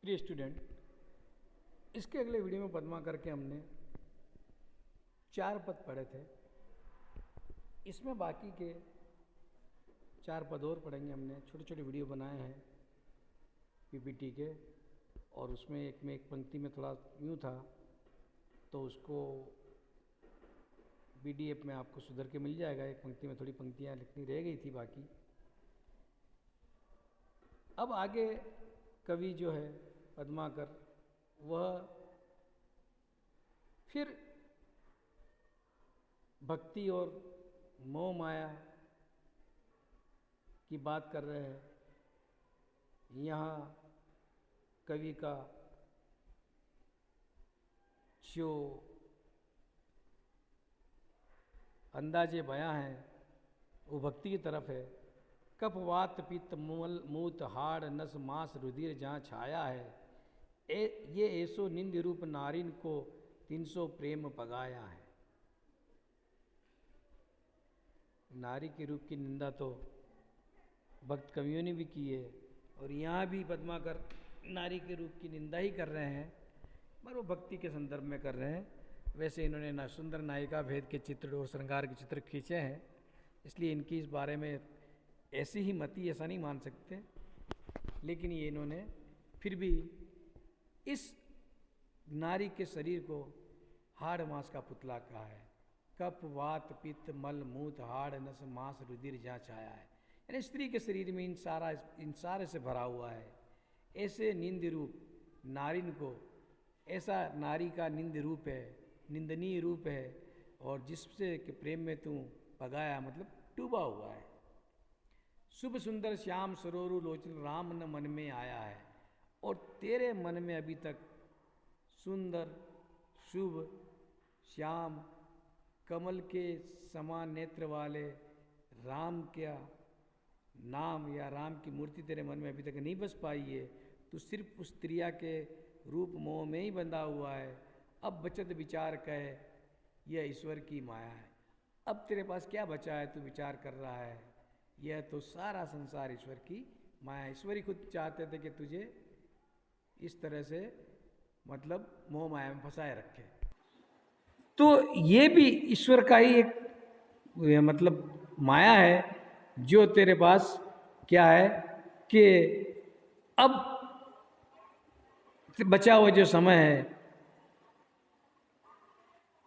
प्रिय स्टूडेंट, इसके अगले वीडियो में पद्मा करके हमने 4 पद पढ़े थे। इसमें बाकी के 4 पद और पढ़ेंगे। हमने छोटे छोटे वीडियो बनाए हैं पीपीटी के, और उसमें एक पंक्ति में थोड़ा यूँ था, तो उसको पीडीएफ में आपको सुधर के मिल जाएगा। एक पंक्ति में थोड़ी पंक्तियाँ लिखनी रह गई थी बाकी। अब आगे कवि जो है पद्माकर, वह फिर भक्ति और मोह माया की बात कर रहे हैं। यहाँ कवि का जो अंदाजे बयां है वो भक्ति की तरफ है। कफ वात पित्त मूल मूत हाड़ नस मांस रुधिर जहाँ छाया है, ये ऐसो निंद रूप नारिन को 300 प्रेम पगाया है। नारी के रूप की निंदा तो भक्त कवियों ने भी की है, और यहाँ भी पद्माकर नारी के रूप की निंदा ही कर रहे हैं, पर वो भक्ति के संदर्भ में कर रहे हैं। वैसे इन्होंने सुंदर नायिका भेद के चित्र और श्रृंगार के चित्र खींचे हैं, इसलिए इनकी इस बारे में ऐसी ही मति ऐसा नहीं मान सकते। लेकिन ये इन्होंने फिर भी इस नारी के शरीर को हाड़ मांस का पुतला कहा है। कप वात पित्त मल मूत हाड़ नस मांस रुधिर जहाँ छाया है, यानी स्त्री के शरीर में इन सारे से भरा हुआ है। ऐसे निंद रूप नारिन को, ऐसा नारी का निंद रूप है, निंदनीय रूप है, और जिससे कि प्रेम में तू पगाया मतलब डूबा हुआ है। शुभ सुंदर श्याम सरोरु लोचन राम न मन में आया है, और तेरे मन में अभी तक सुंदर शुभ श्याम कमल के समान नेत्र वाले राम का नाम या राम की मूर्ति तेरे मन में अभी तक नहीं बस पाई है। तू सिर्फ उस स्त्रिया के रूप मोह में ही बंधा हुआ है। अब बचत विचार कहे यह ईश्वर की माया है। अब तेरे पास क्या बचा है, तू विचार कर रहा है, यह तो सारा संसार ईश्वर की माया। ईश्वर ही खुद चाहते थे कि तुझे इस तरह से मतलब मोह माया में फंसाए रखे। तो ये भी ईश्वर का ही एक मतलब माया है, जो तेरे पास क्या है कि अब बचा हुआ जो समय है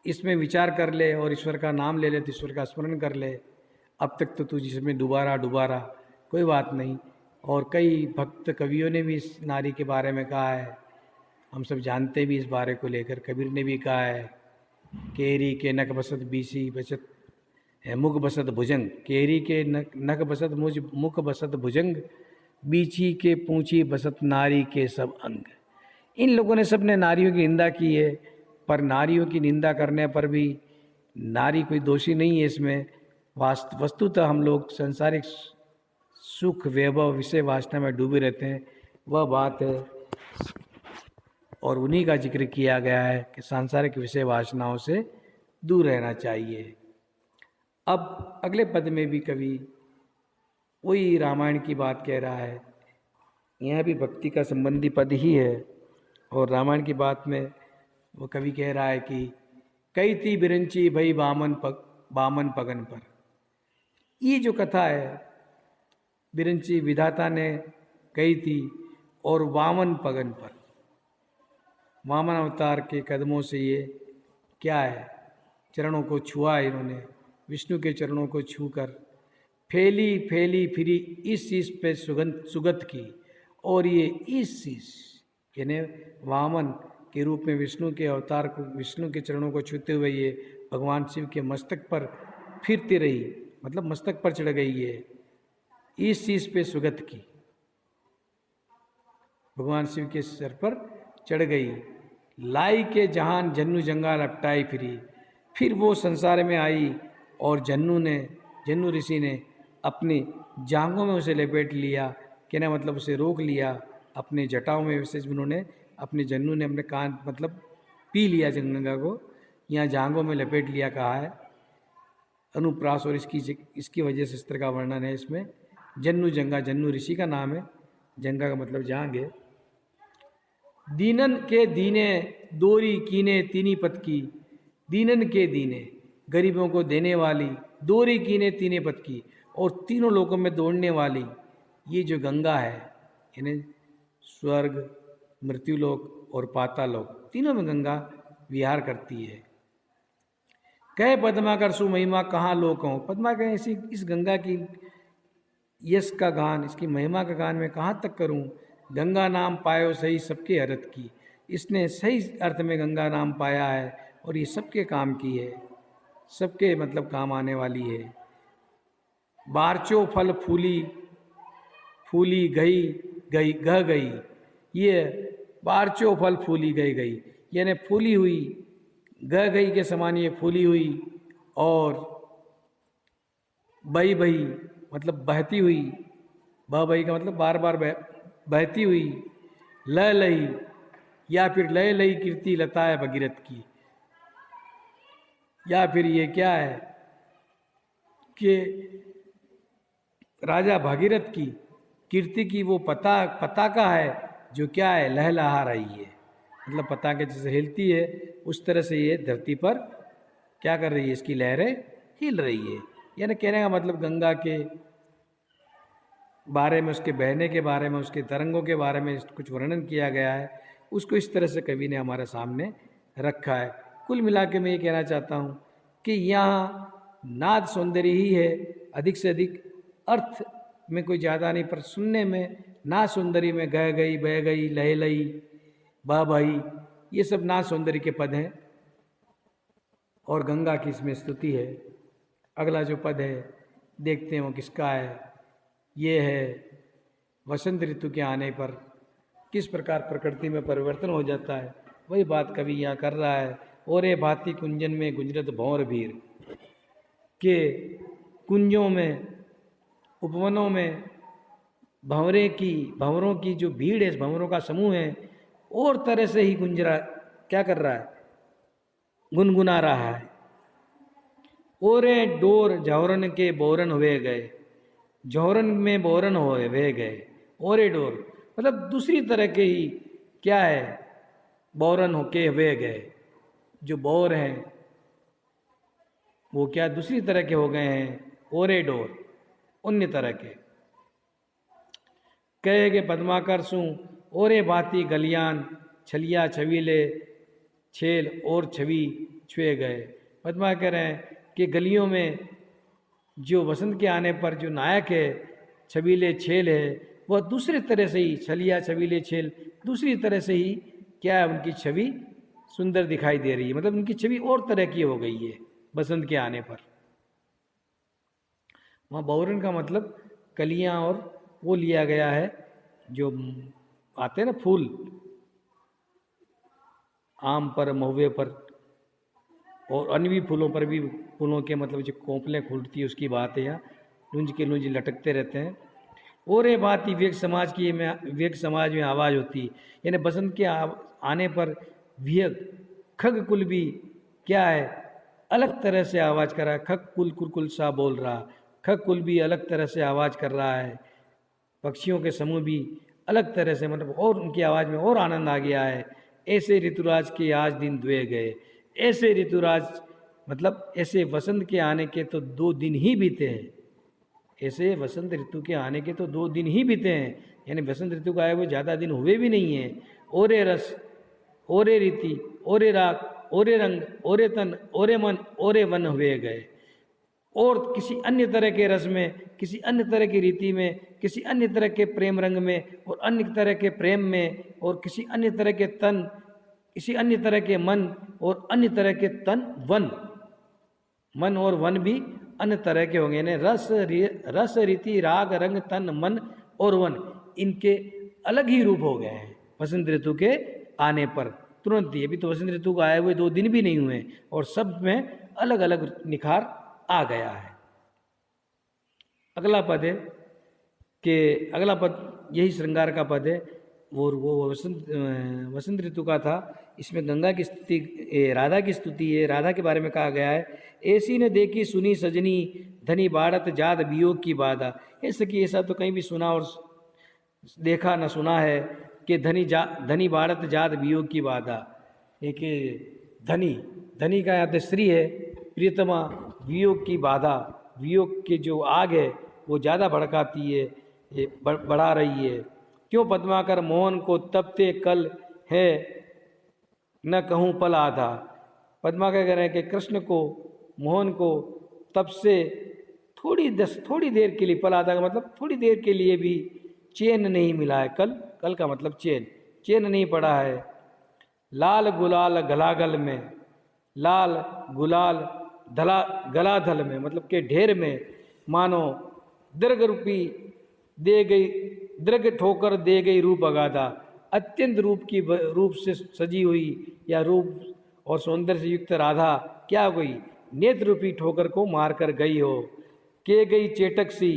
इसमें विचार कर ले और ईश्वर का नाम ले ले, तो ईश्वर का स्मरण कर ले। अब तक तो तू जिसमें डूबा रहा, कोई बात नहीं। और कई भक्त कवियों ने भी इस नारी के बारे में कहा है, हम सब जानते भी इस बारे को लेकर। कबीर ने भी कहा है, केरी के नक बसत बीसी बचत है मुख बसत भुजंग। केरी के नक बसत मुख बसत भुजंग, बीची के पूंछी बसत नारी के सब अंग। इन लोगों ने सबने नारियों की निंदा की है, पर नारियों की निंदा करने पर भी नारी कोई दोषी नहीं है इसमें। वस्तुतः हम लोग सांसारिक सुख वैभव विषय वासना में डूबे रहते हैं, वह बात है। और उन्हीं का जिक्र किया गया है कि सांसारिक विषय वासनाओं से दूर रहना चाहिए। अब अगले पद में भी कवि वही रामायण की बात कह रहा है। यह भी भक्ति का संबंधी पद ही है, और रामायण की बात में वो कवि कह रहा है कि कई थी बिरंची भई बामन पगन पर। ये जो कथा है बिरंची विधाता ने कही थी, और वामन पगन पर, वामन अवतार के कदमों से ये क्या है, चरणों को छुआ इन्होंने, विष्णु के चरणों को छूकर फैली फैली फिरी इस शीश पे सुगत की। और ये इस शीश यानी वामन के रूप में विष्णु के अवतार को, विष्णु के चरणों को छूते हुए ये भगवान शिव के मस्तक पर फिरती रही, मतलब मस्तक पर चढ़ गई है। इस शीश पे सुगत की, भगवान शिव के सर पर चढ़ गई। लाई के जहान जन्नू जंगा लपटाई फिरी, फिर वो संसार में आई, और जन्नू ऋषि ने अपनी जांघों में उसे लपेट लिया। कहना मतलब उसे रोक लिया अपने जटाओं में। विशेष उन्होंने अपने जन्नू ने अपने कान मतलब पी लिया गंगा को, यहाँ जांघों में लपेट लिया कहा है अनुप्रास, और इसकी वजह से इस तरह का वर्णन है इसमें। जन्नू जंगा, जन्नू ऋषि का नाम है, जंगा का मतलब जांघ है। दीनन के दीने दोरी कीने तीनी पत की, दीनन के दीने गरीबों को देने वाली, दोरी कीने तीने पत की, और तीनों लोकों में दौड़ने वाली ये जो गंगा है, यानी स्वर्ग, मृत्युलोक और पातालोक, तीनों में गंगा विहार करती है। कह पद्मा कर सु महिमा कहाँ लोक हो, पद्मा कहे ऐसी इस गंगा की यश का गान, इसकी महिमा का गान मैं कहाँ तक करूं। गंगा नाम पायो सही सबके अर्थ की, इसने सही अर्थ में गंगा नाम पाया है और ये सबके काम की है, सबके मतलब काम आने वाली है। बारचो फल फूली, फूली गई गई गह गई, ये बारचो फल फूली गई गई, यानी फूली हुई, गह गई के समान ये फूली हुई, और बही बही मतलब बहती हुई, बह बही का मतलब बार बार बहती हुई, लय लई या फिर लय लई कीर्ति लता है भगीरथ की, या फिर ये क्या है कि राजा भागीरथ की कीर्ति की वो पताका है जो क्या है, लहलहा रही है, मतलब पताके जैसे हिलती है उस तरह से ये धरती पर क्या कर रही है, इसकी लहरें हिल रही है। यानी कहने का मतलब गंगा के बारे में, उसके बहने के बारे में, उसके तरंगों के बारे में कुछ वर्णन किया गया है, उसको इस तरह से कवि ने हमारे सामने रखा है। कुल मिला के मैं ये कहना चाहता हूँ कि यहाँ नाद सौंदर्य ही है, अधिक से अधिक अर्थ में कोई ज़्यादा नहीं, पर सुनने में नाद सौंदर्य में गह गई, बह गई, लह लई, बह बही, ये सब नाद सौंदर्य के पद हैं और गंगा की इसमें स्तुति है। अगला जो पद है देखते हैं वो किसका है। ये है वसंत ऋतु के आने पर किस प्रकार प्रकृति में परिवर्तन हो जाता है, वही बात कवि यहाँ कर रहा है। और ये भांति कुंजन में गुंजरत भौर भीर, के कुंजों में, उपवनों में भंवरों की जो भीड़ है, भंवरों का समूह है, और तरह से ही गुंजरा क्या कर रहा है, गुनगुना रहा है। ओरे डोर जौरन के बोरन हुए गए, जौहरन में बोरन हुए गए, ओरे डोर मतलब दूसरी तरह के ही क्या है, बोरन होके हुए गए, जो बोर हैं वो क्या दूसरी तरह के हो गए हैं, ओरे डोर अन्य तरह के। कहे के पद्माकर सू ओरे भांति गलियान, छलिया छवीले छेल और छवि छुए गए। पद्मा कह रहे हैं कि गलियों में जो वसंत के आने पर जो नायक है, छबीले छेल है, वह दूसरी तरह से ही, छलिया छबीले छेल दूसरी तरह से ही क्या है, उनकी छवि सुंदर दिखाई दे रही है, मतलब उनकी छवि और तरह की हो गई है बसंत के आने पर। वहाँ बहुरन का मतलब कलियां और वो लिया गया है जो आते हैं ना फूल, आम पर, महुए पर और अन्य भी फूलों पर भी, फूलों के मतलब जो कोंपलें खुलती है उसकी बात है, यहाँ लुंज के लुंज लटकते रहते हैं। और ये बात ही विवेक समाज में आवाज़ होती है, यानी बसंत के आने पर विवेक खग कुल भी क्या है, अलग तरह से आवाज़ कर रहा है। खग कुल कुलकुल सा बोल रहा, खग कुल भी अलग तरह से आवाज़ कर रहा है, पक्षियों के समूह भी अलग तरह से, मतलब और उनकी आवाज़ में और आनंद आ गया है। ऐसे ऋतुराज के आज दिन दुए गए, ऐसे ऋतुराज मतलब ऐसे वसंत के आने के तो 2 दिन ही बीते हैं, ऐसे वसंत ऋतु के आने के तो 2 दिन ही बीते हैं, यानी वसंत ऋतु का आए हुए ज़्यादा दिन हुए भी नहीं हैं। ओरे रस, ओरे रीति, ओरे राग, ओरे रंग, ओरे तन, ओरे मन, ओरे वन हुए गए। और किसी अन्य तरह के रस में, किसी अन्य तरह की रीति में, किसी अन्य तरह के प्रेम रंग में, और अन्य तरह के प्रेम में, और किसी अन्य तरह के तन, किसी अन्य तरह के मन, और अन्य तरह के तन वन, मन और वन भी अन्य तरह के होंगे। यानी रस रीति राग रंग तन मन और वन, इनके अलग ही रूप हो गए हैं वसंत ऋतु के आने पर तुरंत ही। अभी तो वसंत ऋतु को आए हुए 2 दिन भी नहीं हुए और सब में अलग अलग निखार आ गया है। अगला पद है कि अगला पद यही श्रृंगार का पद है, और वो वसंत ऋतु का था। इसमें गंगा की स्तुति, राधा की स्तुति है, राधा के बारे में कहा गया है। ऐसी ने देखी सुनी सजनी, धनी बाड़त जाद वियोग की बाधा। ऐसे कि ऐसा तो कहीं भी सुना और देखा न सुना है कि धनी बाढ़त जात वियोग की बाधा। एक धनी, धनी का यहाँ स्त्री है, प्रियतमा वियोग की बाधा, वियोग के जो आग है वो ज़्यादा भड़काती है, ये बढ़ा रही है। क्यों पद्माकर मोहन को तपते कल है न कहूँ पल आधा। पद्माकर कह रहे हैं कि कृष्ण को, मोहन को तब से थोड़ी देर के लिए, पल आधा का मतलब थोड़ी देर के लिए भी चैन नहीं मिला है। कल का मतलब चैन नहीं पड़ा है। लाल गुलाल गलागल में, लाल गुलाल गलाधल में मतलब के ढेर में, मानो दीर्घ ठोकर दे गई रूप अगाधा। अत्यंत रूप से सजी हुई या रूप और सौंदर्य से युक्त राधा क्या हुई, नेत्र रूपी ठोकर को मार कर गई हो, के गई चेटक सी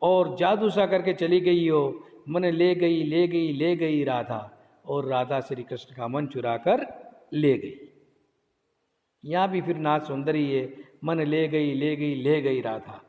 और जादू सा करके चली गई हो। मन ले गई राधा, और राधा श्री कृष्ण का मन चुरा कर ले गई। यहाँ भी फिर नाच सौंदर्य है, मन ले गई राधा।